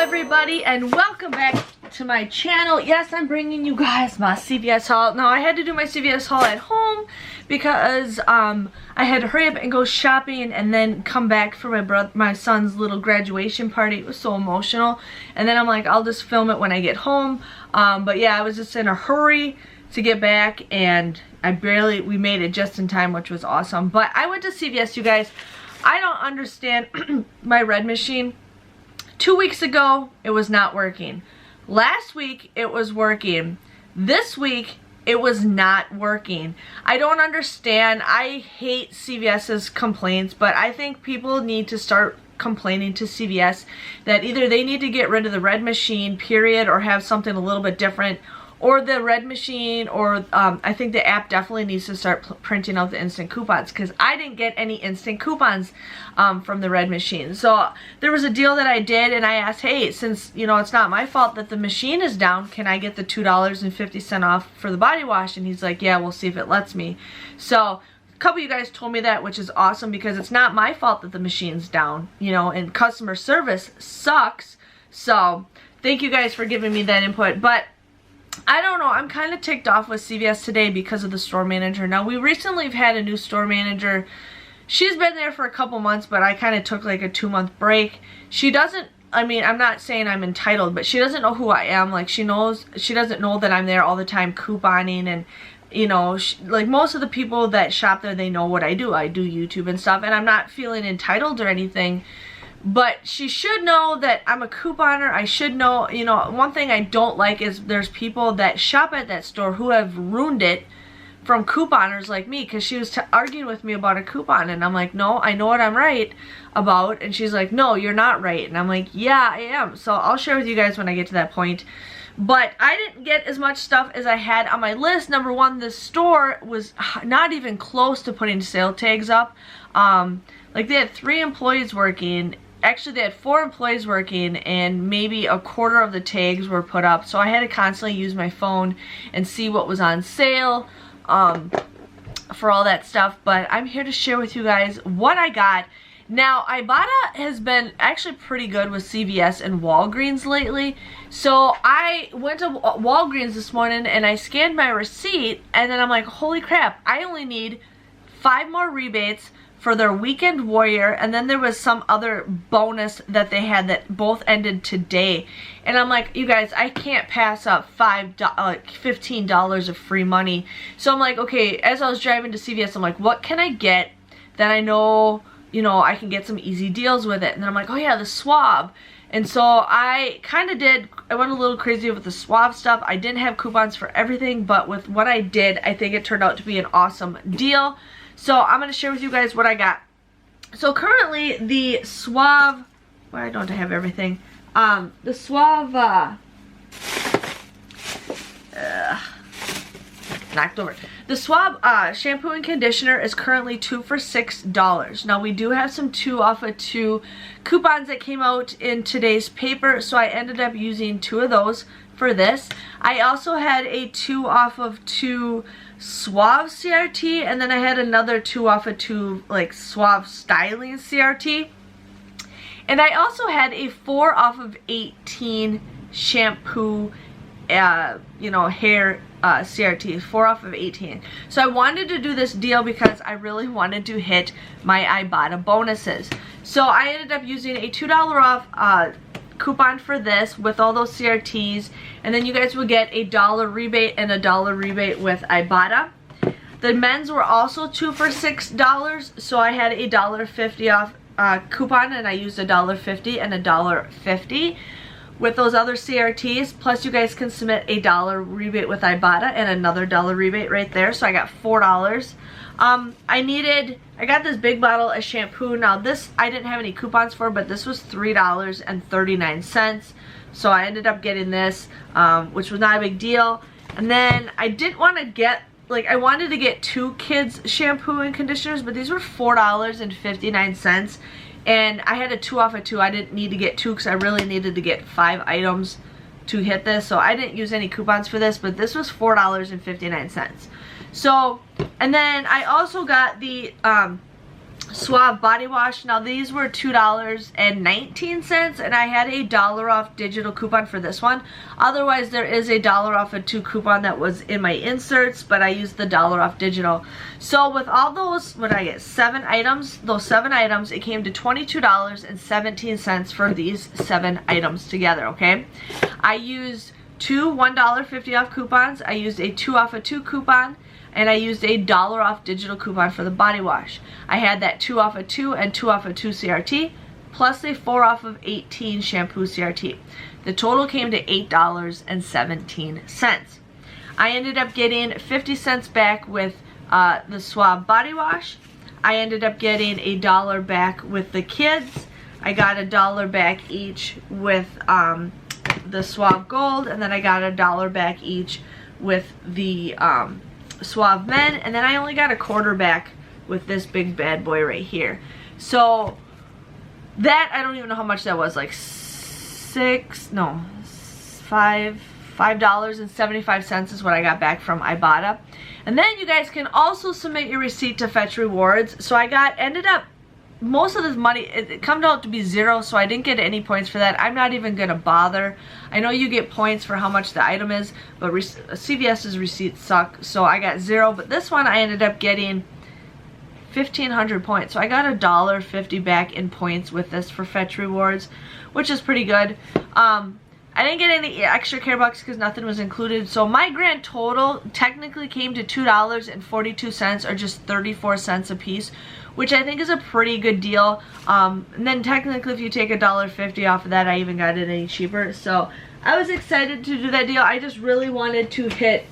everybody, and welcome back to my channel. Yes, I'm bringing you guys my CVS haul. Now, I had to do my CVS haul at home because I had to hurry up and go shopping and then come back for my son's little graduation party. It was so emotional. And then I'm like, I'll just film it when I get home. But yeah, I was just in a hurry to get back, and we made it just in time, which was awesome. But I went to CVS, you guys. I don't understand my red machine. 2 weeks ago, it was not working. Last week, it was working. This week, it was not working. I don't understand. I hate CVS's complaints, but I think people need to start complaining to CVS that either they need to get rid of the red machine, period, or have something a little bit different, or the red machine, or I think the app definitely needs to start printing out the instant coupons, because I didn't get any instant coupons from the red machine. So there was a deal that I did, and I asked, hey, since you know it's not my fault that the machine is down, can I get the $2.50 off for the body wash? And he's like, yeah, we'll see if it lets me. So a couple of you guys told me that, which is awesome, because it's not my fault that the machine's down, you know, and customer service sucks. So thank you guys for giving me that input. But I don't know, I'm kind of ticked off with CVS today because of the store manager. Now, we recently have had a new store manager. She's been there for a couple months, but I kind of took like a 2-month break. She doesn't, I mean, I'm not saying I'm entitled, but she doesn't know who I am. Like, she doesn't know that I'm there all the time couponing, and you know, like most of the people that shop there, they know what I do. I do YouTube and stuff, and I'm not feeling entitled or anything. But she should know that I'm a couponer. I should know, you know, one thing I don't like is there's people that shop at that store who have ruined it from couponers like me, because she was arguing with me about a coupon, and I'm like, no, I know what I'm right about, and she's like, no, you're not right, and I'm like, yeah, I am. So I'll share with you guys when I get to that point. But I didn't get as much stuff as I had on my list. Number one, this store was not even close to putting sale tags up. Like, they had 3 employees working. Actually, they had 4 employees working, and maybe a quarter of the tags were put up. So I had to constantly use my phone and see what was on sale for all that stuff. But I'm here to share with you guys what I got. Now, Ibotta has been actually pretty good with CVS and Walgreens lately. So I went to Walgreens this morning, and I scanned my receipt, and then I'm like, holy crap, I only need 5 more rebates for their Weekend Warrior, and then there was some other bonus that they had that both ended today. And I'm like, you guys, I can't pass up $15 of free money. So I'm like, okay, as I was driving to CVS, I'm like, what can I get that I know, you know, I can get some easy deals with it? And then I'm like, oh yeah, the swab. And so I kind of went a little crazy with the swab stuff. I didn't have coupons for everything, but with what I did, I think it turned out to be an awesome deal. So I'm going to share with you guys what I got. So currently the Suave, why don't I have everything? The Suave, knocked over. The Suave shampoo and conditioner is currently 2 for $6. Now, we do have some 2 off of 2 coupons that came out in today's paper, so I ended up using 2 of those for this. I also had a 2 off of 2 Suave CRT, and then I had another 2 off of 2 like Suave styling CRT, and I also had a 4 off of 18 shampoo you know, hair CRT, 4 off of 18. So I wanted to do this deal because I really wanted to hit my Ibotta bonuses. So I ended up using a $2 off coupon for this with all those CRTs, and then you guys would get a $1 rebate and a $1 rebate with Ibotta. The men's were also 2 for $6, so I had a $1.50 off coupon, and I used a $1.50 and a $1.50 with those other CRTs. Plus, you guys can submit a $1 rebate with Ibotta and another $1 rebate right there, so I got $4. I got this big bottle of shampoo. Now, this I didn't have any coupons for, but this was $3.39. So I ended up getting this, which was not a big deal. And then I didn't want to get, like, I wanted to get 2 kids shampoo and conditioners, but these were $4.59. And I had a 2 off of 2. I didn't need to get 2 because I really needed to get 5 items to hit this. So I didn't use any coupons for this, but this was $4.59. So, and then I also got the Suave body wash. Now these were $2.19 and I had a $1 off digital coupon for this one. Otherwise there is a $1 off a 2 coupon that was in my inserts, but I used the $1 off digital. So with all those, what did I get, 7 items, those 7 items, it came to $22.17 for these 7 items together, okay? I used 2 $1.50 off coupons, I used a 2 off a 2 coupon, and I used a $1 off digital coupon for the body wash. I had that 2 off of 2 and 2 off of 2 CRT, plus a 4 off of 18 shampoo CRT. The total came to $8.17. I ended up getting 50 cents back with the Suave body wash. I ended up getting a $1 back with the kids. I got a $1 back each with the Suave Gold, and then I got a $1 back each with the Suave Men, and then I only got a quarter back with this big bad boy right here. So that, I don't even know how much that was, like $5.75 is what I got back from Ibotta. And then you guys can also submit your receipt to fetch rewards. So I ended up, most of this money, it comes out to be 0, so I didn't get any points for that. I'm not even going to bother. I know you get points for how much the item is, but CVS's receipts suck, so I got 0. But this one I ended up getting 1,500 points, so I got $1.50 back in points with this for fetch rewards, which is pretty good. I didn't get any extra care bucks because nothing was included, so my grand total technically came to $2.42, or just 34 cents a piece, which I think is a pretty good deal. And then technically if you take $1.50 off of that, I even got it any cheaper. So I was excited to do that deal. I just really wanted to hit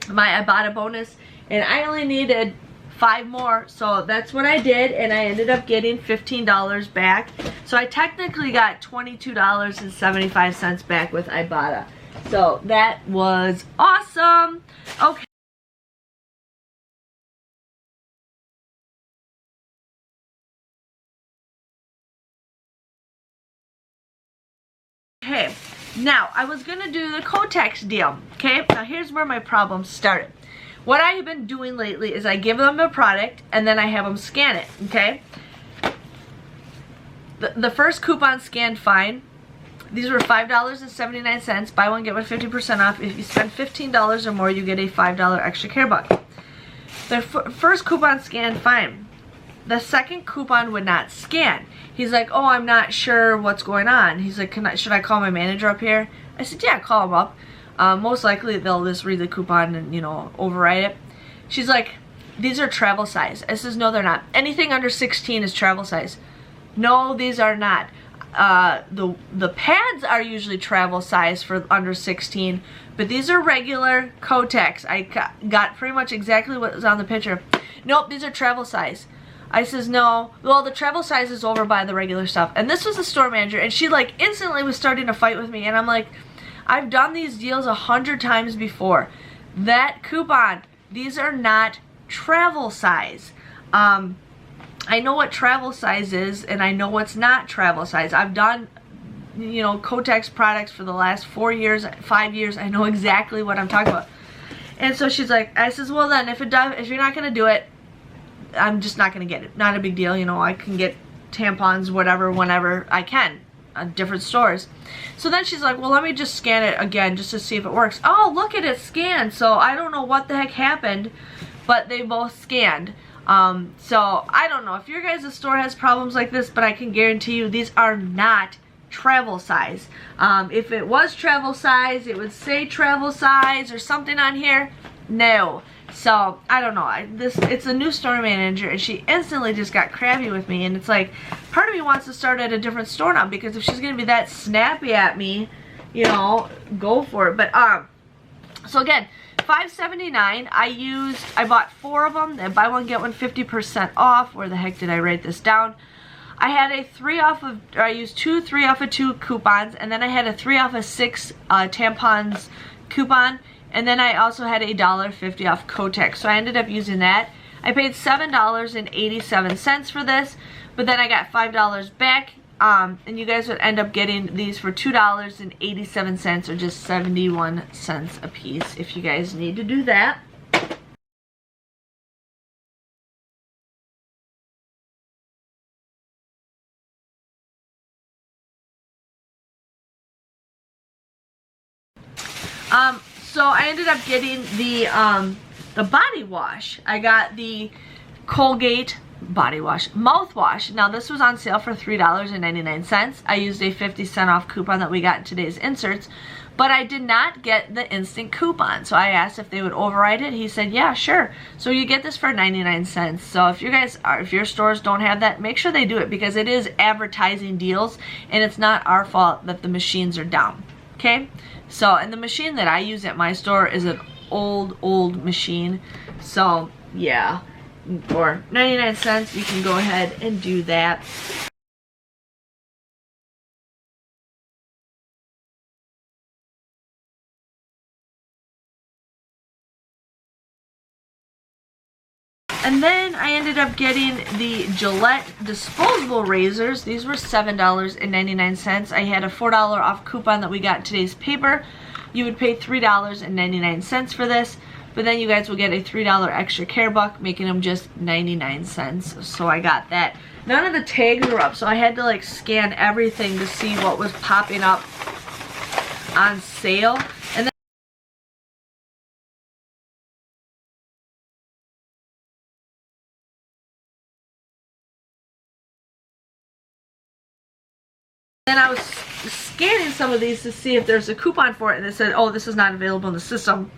my Ibotta bonus, and I only needed 5 more, so that's what I did, and I ended up getting $15 back. So I technically got $22.75 back with Ibotta. So that was awesome. Okay. Okay, now I was gonna do the Kotex deal. Okay, now here's where my problems started. What I have been doing lately is I give them a product and then I have them scan it, okay? The first coupon scanned fine. These were $5.79. Buy one, get one 50% off. If you spend $15 or more, you get a $5 extra care buck. The first coupon scanned fine. The second coupon would not scan. He's like, oh, I'm not sure what's going on. He's like, should I call my manager up here? I said, yeah, call him up. Most likely they'll just read the coupon and, you know, overwrite it. She's like, these are travel size. I says, no, they're not. Anything under 16 is travel size. No, these are not. The pads are usually travel size for under 16, but these are regular Kotex. I got pretty much exactly what was on the picture. Nope, these are travel size. I says, no, well, the travel size is over by the regular stuff. And this was the store manager, and she like instantly was starting to fight with me, and I'm like, I've done these deals 100 times before. That coupon, these are not travel size. I know what travel size is, and I know what's not travel size. I've done, you know, Kotex products for the last 4 years, 5 years. I know exactly what I'm talking about. And so she's like, I says, well then, if you're not gonna do it, I'm just not gonna get it. Not a big deal, you know. I can get tampons, whatever, whenever I can, at different stores. So then she's like, well, let me just scan it again just to see if it works. Oh, look at it scanned. So I don't know what the heck happened, but they both scanned. So I don't know if your guys' store has problems like this, but I can guarantee you these are not travel size. If it was travel size, it would say travel size or something on here. No. So I don't know. It's a new store manager, and she instantly just got crabby with me, and it's like, part of me wants to start at a different store now, because if she's gonna be that snappy at me, you know, go for it. But so again, $5.79. I bought 4 of them. And buy one get one 50% off. Where the heck did I write this down? I had a 3 off of, or I used 2 3 off of 2 coupons, and then I had a 3 off of 6 tampons coupon, and then I also had a $1.50 off Kotex. So I ended up using that. I paid $7.87 for this, but then I got $5 back. And you guys would end up getting these for $2.87, or just 71 cents a piece if you guys need to do that. So I ended up getting the body wash. I got the Colgate body wash mouthwash. Now this was on sale for $3.99. I used a 50-cent off coupon that we got in today's inserts, but I did not get the instant coupon. So I asked if they would override it. He said, yeah, sure. So you get this for 99 cents. So if your stores don't have that, make sure they do it, because it is advertising deals and it's not our fault that the machines are down. Okay? So, and the machine that I use at my store is an old machine. So yeah, for 99 cents you can go ahead and do that. And then I ended up getting the Gillette disposable razors. These were $7.99. I had a $4 off coupon that we got in today's paper. You would pay $3.99 for this, but then you guys will get a $3 extra care buck, making them just 99 cents. So I got that. None of the tags were up, so I had to like scan everything to see what was popping up on sale. And then I was scanning some of these to see if there's a coupon for it, and it said, oh, this is not available in the system.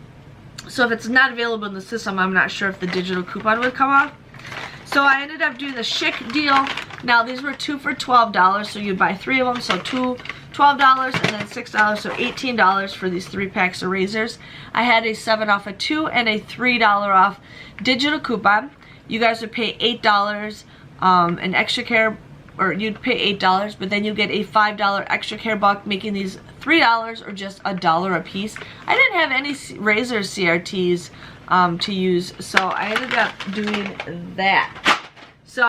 So if it's not available in the system, I'm not sure if the digital coupon would come off. So I ended up doing the Schick deal. Now these were 2 for $12, so you'd buy 3 of them, so 2 $12, and then $6, so $18 for these 3 packs of razors. I had a 7 off of 2 and a $3 off digital coupon. You guys would pay $8 an extra care, or you'd pay $8, but then you get a $5 extra care buck, making these $3 or just $1 a piece. I didn't have any razor CRTs to use, so I ended up doing that. So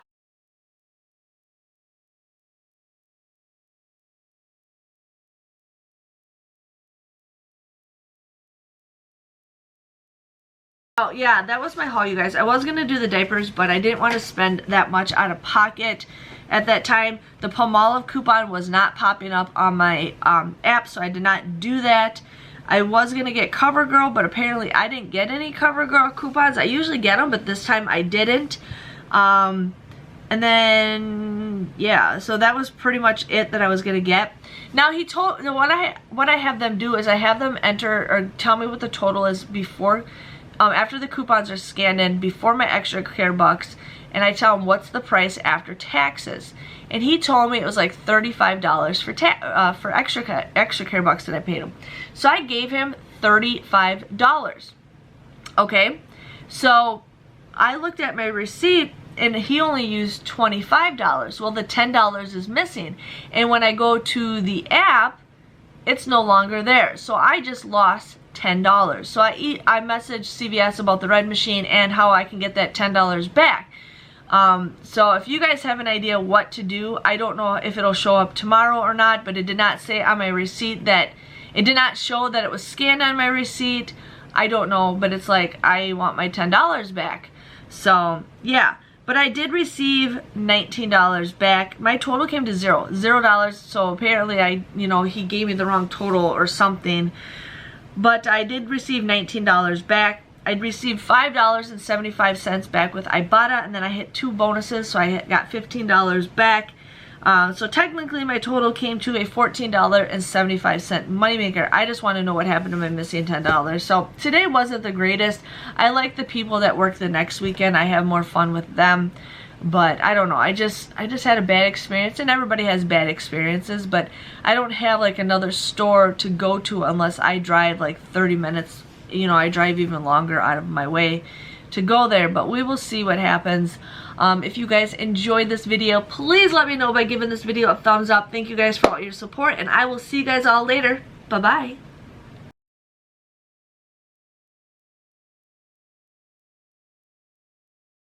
yeah, that was my haul, you guys. I was gonna do the diapers, but I didn't want to spend that much out of pocket at that time. The Palmolive coupon was not popping up on my app, so I did not do that. I was gonna get CoverGirl, but apparently I didn't get any CoverGirl coupons. I usually get them, but this time I didn't. And then yeah, so that was pretty much it that I was gonna get. Now he told, what I have them do is I have them enter or tell me what the total is before, after the coupons are scanned in, before my extra care bucks, and I tell him what's the price after taxes. And he told me it was like $35 for extra care bucks that I paid him. So I gave him $35. Okay, so I looked at my receipt and he only used $25. Well, the $10 is missing, and when I go to the app, it's no longer there. So I just lost $10. So I messaged CVS about the red machine and how I can get that $10 back. So if you guys have an idea what to do, I don't know if it'll show up tomorrow or not, but it did not say on my receipt that, it did not show that it was scanned on my receipt. I don't know, but it's like, I want my $10 back. So yeah, but I did receive $19 back. My total came to $0. So apparently he gave me the wrong total or something. But I did receive $19 back. I'd received $5.75 back with Ibotta, and then I hit 2 bonuses, so I got $15 back. So technically my total came to a $14.75 moneymaker. I just want to know what happened to my missing $10. So today wasn't the greatest. I like the people that work the next weekend. I have more fun with them. But I don't know, I just had a bad experience, and everybody has bad experiences, but I don't have like another store to go to unless I drive like 30 minutes. I drive even longer out of my way to go there, but we will see what happens. If you guys enjoyed this video, please let me know by giving this video a thumbs up. Thank you guys for all your support, and I will see you guys all later. Bye-bye.